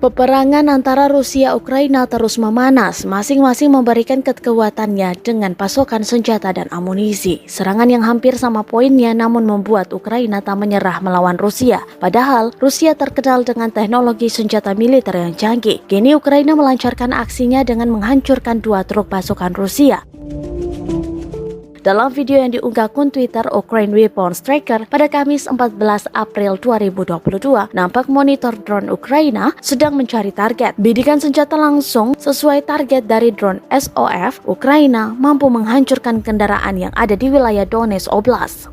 Peperangan antara Rusia-Ukraina terus memanas, masing-masing memberikan kekuatannya dengan pasokan senjata dan amunisi. Serangan yang hampir sama poinnya namun membuat Ukraina tak menyerah melawan Rusia. Padahal, Rusia terkenal dengan teknologi senjata militer yang canggih. Kini Ukraina melancarkan aksinya dengan menghancurkan 2 truk pasukan Rusia. Dalam video yang diunggah akun Twitter Ukraine Weapons Tracker pada Kamis 14 April 2022, nampak monitor drone Ukraina sedang mencari target. Bidikan senjata langsung sesuai target dari drone SOF, Ukraina mampu menghancurkan kendaraan yang ada di wilayah Donetsk Oblast.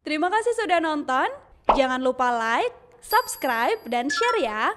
Terima kasih sudah nonton. Jangan lupa like, subscribe, dan share ya.